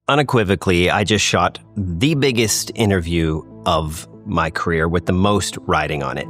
Unequivocally, I just shot the biggest interview of my career with the most riding on it.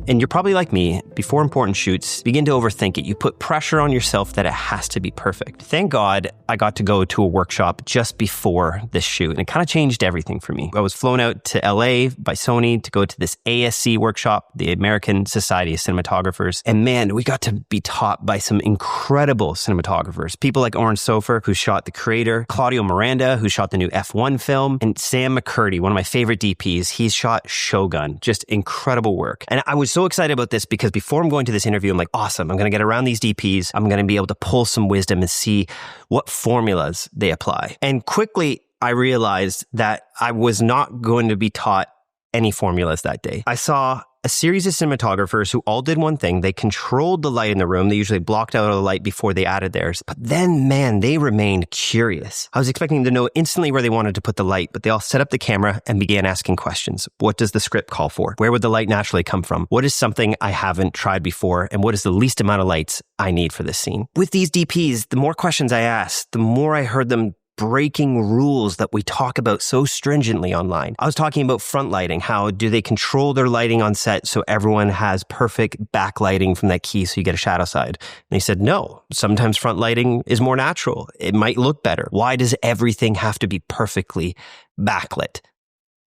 And you're probably like me, before important shoots, begin to overthink it. You put pressure on yourself that it has to be perfect. Thank God I got to go to a workshop just before this shoot, and it kind of changed everything for me. I was flown out to LA by Sony to go to this ASC workshop, the American Society of Cinematographers. And man, we got to be taught by some incredible cinematographers. People like Oren Sofer, who shot The Creator, Claudio Miranda, who shot the new F1 film, and Sam McCurdy, one of my favorite DPs. He's shot Shogun. Just incredible work. And I was so excited about this because before I'm going to this interview, I'm like, awesome, I'm going to get around these DPs. I'm going to be able to pull some wisdom and see what formulas they apply. And quickly, I realized that I was not going to be taught any formulas that day. I saw a series of cinematographers who all did one thing. They controlled the light in the room. They usually blocked out all the light before they added theirs. But then, man, they remained curious. I was expecting them to know instantly where they wanted to put the light, but they all set up the camera and began asking questions. What does the script call for? Where would the light naturally come from? What is something I haven't tried before? And what is the least amount of lights I need for this scene? With these DPs, the more questions I asked, the more I heard them breaking rules that we talk about so stringently online. I was talking about front lighting. How do they control their lighting on set so everyone has perfect backlighting from that key so you get a shadow side? And they said, no, sometimes front lighting is more natural. It might look better. Why does everything have to be perfectly backlit?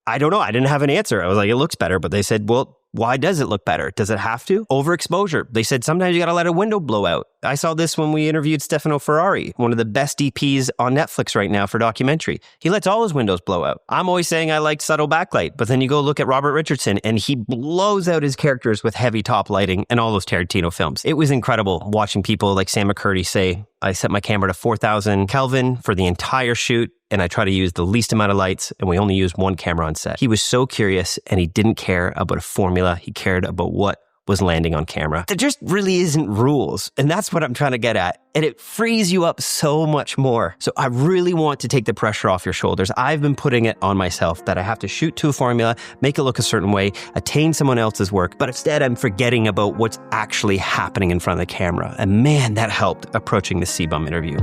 I don't know. I didn't have an answer. I was like, it looks better. But they said, well, why does it look better? Does it have to? Overexposure. They said sometimes you got to let a window blow out. I saw this when we interviewed Stefano Ferrari, one of the best DPs on Netflix right now for documentary. He lets all his windows blow out. I'm always saying I like subtle backlight, but then you go look at Robert Richardson and he blows out his characters with heavy top lighting in all those Tarantino films. It was incredible watching people like Sam McCurdy say, I set my camera to 4,000 Kelvin for the entire shoot, and I try to use the least amount of lights, and we only use one camera on set. He was so curious, and he didn't care about a formula. He cared about what was landing on camera. There just really isn't rules, and that's what I'm trying to get at. And it frees you up so much more. So I really want to take the pressure off your shoulders. I've been putting it on myself that I have to shoot to a formula, make it look a certain way, attain someone else's work, but instead I'm forgetting about what's actually happening in front of the camera. And man, that helped approaching the CBUM interview.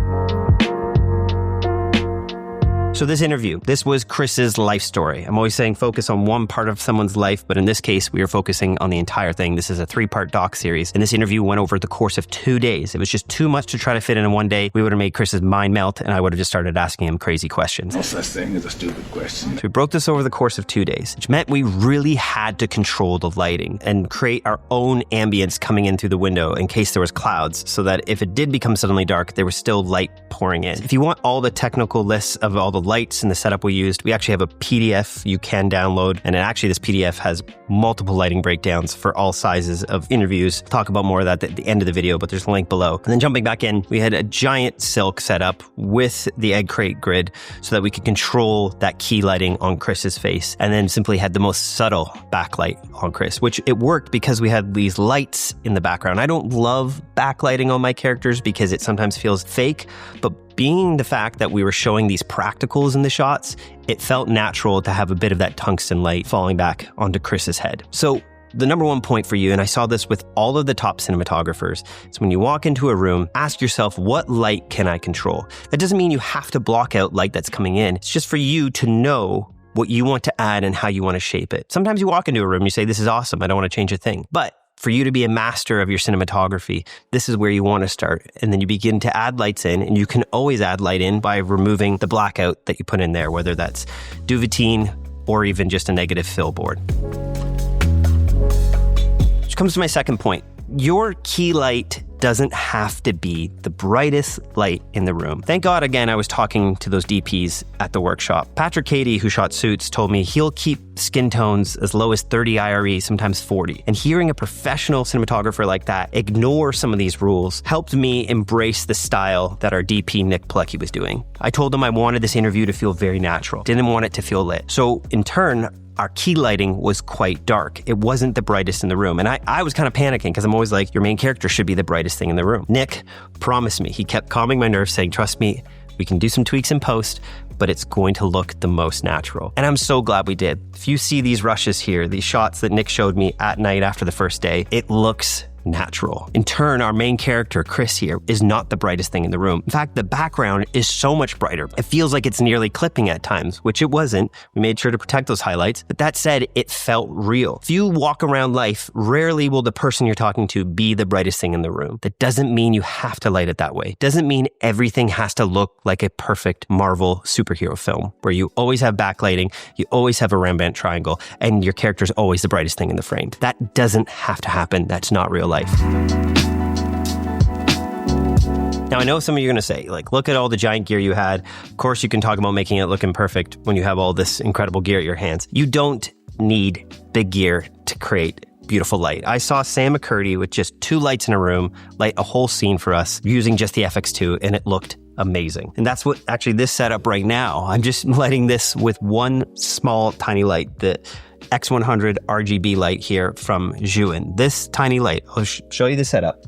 So this interview, this was Chris's life story. I'm always saying focus on one part of someone's life, but in this case, we are focusing on the entire thing. This is a 3-part doc series, and this interview went over the course of 2 days. It was just too much to try to fit in one day. We would have made Chris's mind melt, and I would have just started asking him crazy questions. No such thing as a stupid question. So we broke this over the course of 2 days, which meant we really had to control the lighting and create our own ambience coming in through the window in case there was clouds, so that if it did become suddenly dark, there was still light pouring in. If you want all the technical lists of all the lights and the setup we used, we actually have a PDF you can download. And actually this PDF has multiple lighting breakdowns for all sizes of interviews. We'll talk about more of that at the end of the video, but there's a link below. And then jumping back in, we had a giant silk setup with the egg crate grid so that we could control that key lighting on Chris's face, and then simply had the most subtle backlight on Chris, which it worked because we had these lights in the background. I don't love backlighting on my characters because it sometimes feels fake, but being the fact that we were showing these practicals in the shots, it felt natural to have a bit of that tungsten light falling back onto Chris's head. So the number one point for you, and I saw this with all of the top cinematographers, is when you walk into a room, ask yourself, what light can I control? That doesn't mean you have to block out light that's coming in. It's just for you to know what you want to add and how you want to shape it. Sometimes you walk into a room and you say, this is awesome, I don't want to change a thing. But for you to be a master of your cinematography, this is where you want to start. And then you begin to add lights in, and you can always add light in by removing the blackout that you put in there, whether that's Duvetine or even just a negative fill board. Which comes to my second point. Your key light doesn't have to be the brightest light in the room. Thank God, again, I was talking to those DPs at the workshop. Patrick Cady, who shot Suits, told me he'll keep skin tones as low as 30 IRE, sometimes 40. And hearing a professional cinematographer like that ignore some of these rules helped me embrace the style that our DP Nick Pilecki was doing. I told him I wanted this interview to feel very natural, didn't want it to feel lit. So in turn, our key lighting was quite dark. It wasn't the brightest in the room. And I was kind of panicking because I'm always like, your main character should be the brightest thing in the room. Nick promised me. He kept calming my nerves, saying, trust me, we can do some tweaks in post, but it's going to look the most natural. And I'm so glad we did. If you see these rushes here, these shots that Nick showed me at night after the first day, it looks natural. In turn, our main character, Chris here, is not the brightest thing in the room. In fact, the background is so much brighter. It feels like it's nearly clipping at times, which it wasn't. We made sure to protect those highlights. But that said, it felt real. If you walk around life, rarely will the person you're talking to be the brightest thing in the room. That doesn't mean you have to light it that way. Doesn't mean everything has to look like a perfect Marvel superhero film where you always have backlighting, you always have a Rembrandt triangle, and your character's always the brightest thing in the frame. That doesn't have to happen. That's not real life. Now, I know some of you are going to say, like, look at all the giant gear you had. Of course, you can talk about making it look imperfect when you have all this incredible gear at your hands. You don't need big gear to create beautiful light. I saw Sam McCurdy with just 2 lights in a room light a whole scene for us using just the FX2, and it looked amazing. And that's what actually this setup right now. I'm just lighting this with one small tiny light, the X100 RGB light here from Zhiyun. This tiny light, I'll show you the setup.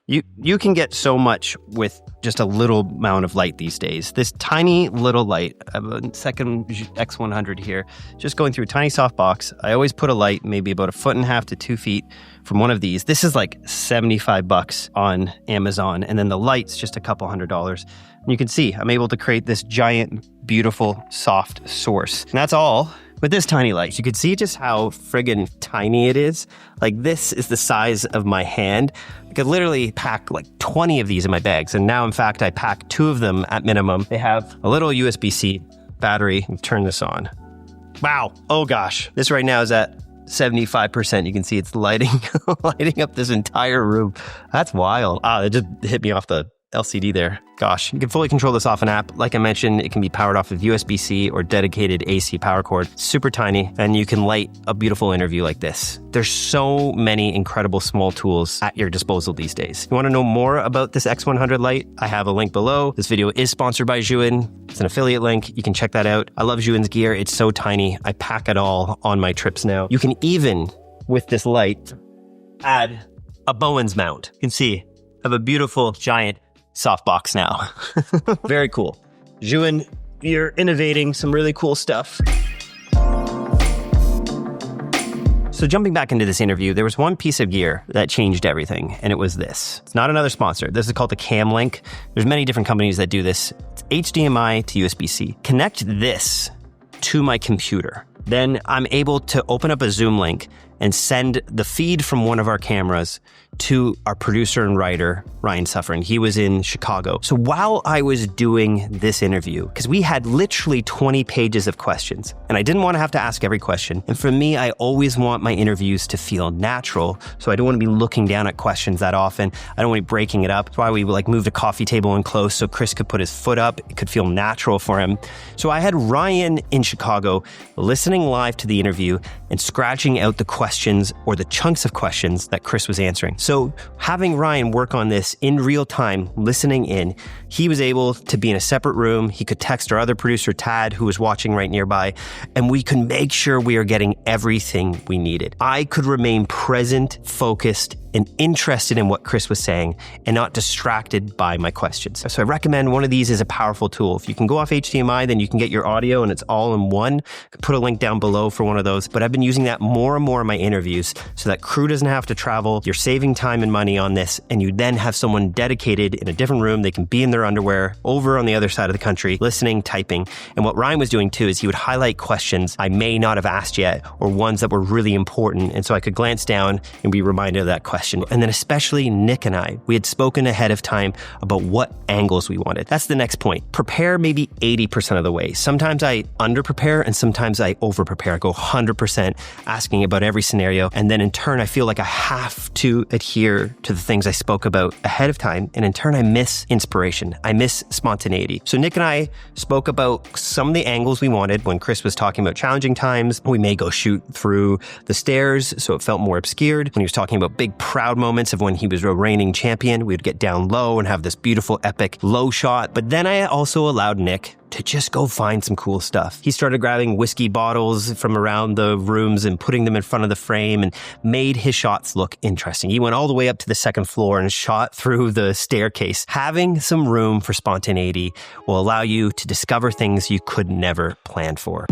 You can get so much with just a little amount of light these days. This tiny little light, I have a second X100 here, just going through a tiny soft box. I always put a light maybe about 1.5 feet to 2 feet from one of these. This is like $75 on Amazon, and then the light's just a couple $100. And you can see I'm able to create this giant, beautiful, soft source. And that's all with this tiny light. You can see just how friggin' tiny it is. Like, this is the size of my hand. I could literally pack like 20 of these in my bags. And now, in fact, I pack 2 of them at minimum. They have a little USB-C battery. Turn this on. Wow. Oh gosh. This right now is at 75%. You can see it's lighting up this entire room. That's wild. It just hit me off the LCD there. Gosh, you can fully control this off an app. Like I mentioned, it can be powered off of USB-C or dedicated AC power cord. Super tiny, and you can light a beautiful interview like this. There's so many incredible small tools at your disposal these days. If you want to know more about this X100 light, I have a link below. This video is sponsored by Zhiyun. It's an affiliate link. You can check that out. I love Zhiyun's gear. It's so tiny. I pack it all on my trips now. You can even, with this light, add a Bowen's mount. You can see I have a beautiful giant softbox now. Very cool. Zhiyun, you're innovating some really cool stuff. So jumping back into this interview, there was one piece of gear that changed everything, and it was this. It's not another sponsor. This is called the Cam Link. There's many different companies that do this. It's HDMI to USB-C. Connect this to my computer. Then I'm able to open up a Zoom link and send the feed from one of our cameras to our producer and writer, Ryan Suffren. He was in Chicago. So while I was doing this interview, because we had literally 20 pages of questions, and I didn't want to have to ask every question. And for me, I always want my interviews to feel natural. So I don't want to be looking down at questions that often. I don't want to be breaking it up. That's why we moved a coffee table in close so Chris could put his foot up. It could feel natural for him. So I had Ryan in Chicago listening live to the interview and scratching out the questions or the chunks of questions that Chris was answering. So having Ryan work on this in real time, listening in, he was able to be in a separate room. He could text our other producer, Tad, who was watching right nearby, and we could make sure we are getting everything we needed. I could remain present, focused, and interested in what Chris was saying and not distracted by my questions. So I recommend one of these is a powerful tool. If you can go off HDMI, then you can get your audio and it's all in one. I could put a link down below for one of those, but I've been using that more and more in my interviews so that crew doesn't have to travel. You're saving time and money on this, and you then have someone dedicated in a different room. They can be in their underwear over on the other side of the country, listening, typing. And what Ryan was doing too is he would highlight questions I may not have asked yet or ones that were really important. And so I could glance down and be reminded of that question. And then especially Nick and I, we had spoken ahead of time about what angles we wanted. That's the next point. Prepare maybe 80% of the way. Sometimes I under-prepare and sometimes I over-prepare. I go 100% asking about every scenario. And then in turn, I feel like I have to adhere to the things I spoke about ahead of time. And in turn, I miss inspiration. I miss spontaneity. So Nick and I spoke about some of the angles we wanted when Chris was talking about challenging times. We may go shoot through the stairs so it felt more obscured. When he was talking about big proud moments of when he was a reigning champion, we would get down low and have this beautiful epic low shot. But then I also allowed Nick to just go find some cool stuff. He started grabbing whiskey bottles from around the rooms and putting them in front of the frame and made his shots look interesting. He went all the way up to the second floor and shot through the staircase. Having some room for spontaneity will allow you to discover things you could never plan for.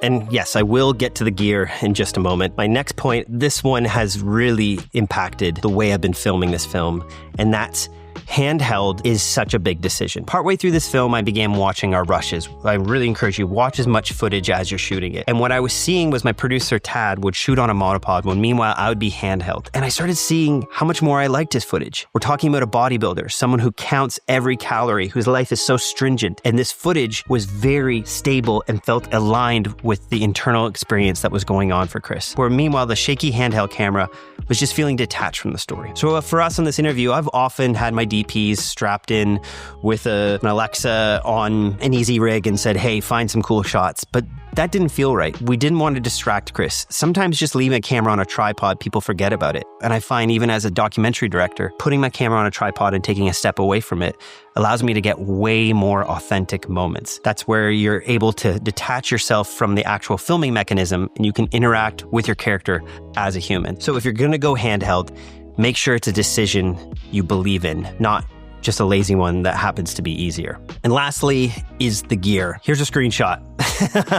And yes, I will get to the gear in just a moment. My next point, this one has really impacted the way I've been filming this film, and that's handheld is such a big decision. Partway through this film, I began watching our rushes. I really encourage you, watch as much footage as you're shooting it. And what I was seeing was my producer, Tad, would shoot on a monopod when meanwhile I would be handheld. And I started seeing how much more I liked his footage. We're talking about a bodybuilder, someone who counts every calorie, whose life is so stringent. And this footage was very stable and felt aligned with the internal experience that was going on for Chris. Where meanwhile, the shaky handheld camera was just feeling detached from the story. So for us in this interview, I've often had my DPs strapped in with an Alexa on an easy rig and said, hey, find some cool shots. But that didn't feel right. We didn't want to distract Chris. Sometimes just leaving a camera on a tripod, people forget about it. And I find even as a documentary director, putting my camera on a tripod and taking a step away from it allows me to get way more authentic moments. That's where you're able to detach yourself from the actual filming mechanism and you can interact with your character as a human. So if you're going to go handheld, make sure it's a decision you believe in, not just a lazy one that happens to be easier. And lastly is the gear. Here's a screenshot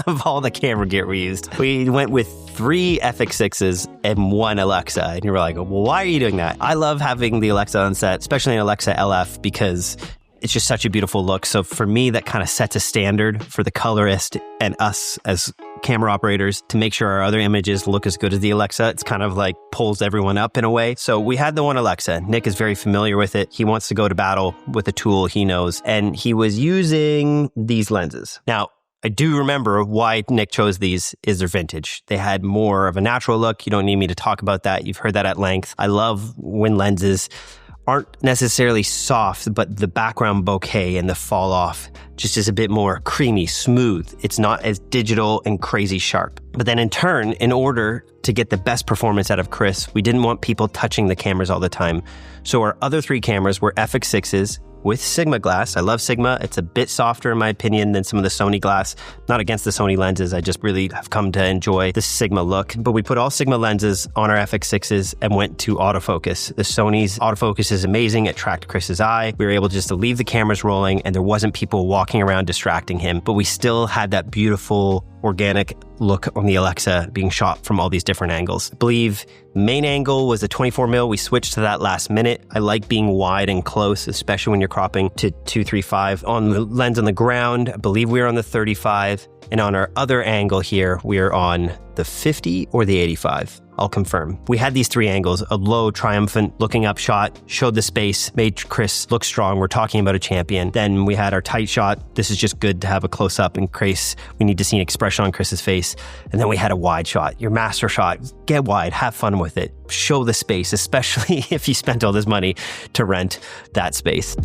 of all the camera gear we used. We went with 3 FX6s and 1 Alexa. And you were like, well, why are you doing that? I love having the Alexa on set, especially an Alexa LF, because it's just such a beautiful look. So for me, that kind of sets a standard for the colorist and us as camera operators to make sure our other images look as good as the Alexa. It's kind of like pulls everyone up in a way. So we had the one Alexa. Nick is very familiar with it. He wants to go to battle with a tool he knows. And he was using these lenses. Now, I do remember why Nick chose these is they're vintage. They had more of a natural look. You don't need me to talk about that. You've heard that at length. I love when lenses aren't necessarily soft, but the background bokeh and the fall off just is a bit more creamy, smooth. It's not as digital and crazy sharp. But then in turn, in order to get the best performance out of Chris, we didn't want people touching the cameras all the time. So our other 3 cameras were FX6s with Sigma glass. I love Sigma. It's a bit softer in my opinion than some of the Sony glass. Not against the Sony lenses. I just really have come to enjoy the Sigma look. But we put all Sigma lenses on our FX6s and went to autofocus. The Sony's autofocus is amazing. It tracked Chris's eye. We were able just to leave the cameras rolling and there wasn't people walking around distracting him. But we still had that beautiful organic look on the Alexa being shot from all these different angles. I believe main angle was a 24mm. We switched to that last minute. I like being wide and close, especially when you're cropping to 235. On the lens on the ground, I believe we were on the 35. And on our other angle here, we are on the 50 or the 85. I'll confirm. We had these 3 angles, a low, triumphant looking up shot, showed the space, made Chris look strong. We're talking about a champion. Then we had our tight shot. This is just good to have a close up in case we need to see an expression on Chris's face. And then we had a wide shot, your master shot. Get wide, have fun with it. Show the space, especially if you spent all this money to rent that space.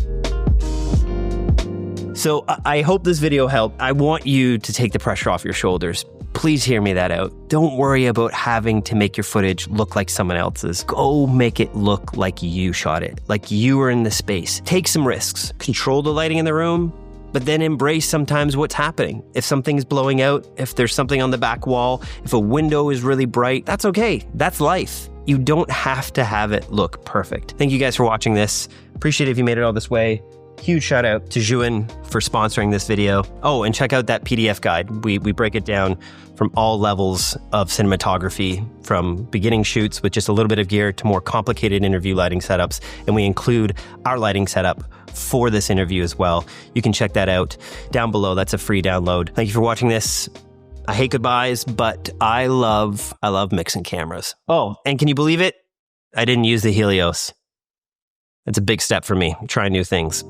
So I hope this video helped. I want you to take the pressure off your shoulders. Please hear me that out. Don't worry about having to make your footage look like someone else's. Go make it look like you shot it, like you were in the space. Take some risks. Control the lighting in the room, but then embrace sometimes what's happening. If something's blowing out, if there's something on the back wall, if a window is really bright, that's okay. That's life. You don't have to have it look perfect. Thank you guys for watching this. Appreciate it if you made it all this way. Huge shout out to Zhiyun for sponsoring this video. Oh, and check out that PDF guide. We break it down from all levels of cinematography, from beginning shoots with just a little bit of gear to more complicated interview lighting setups. And we include our lighting setup for this interview as well. You can check that out down below. That's a free download. Thank you for watching this. I hate goodbyes, but I love mixing cameras. Oh, and can you believe it? I didn't use the Helios. That's a big step for me, trying new things.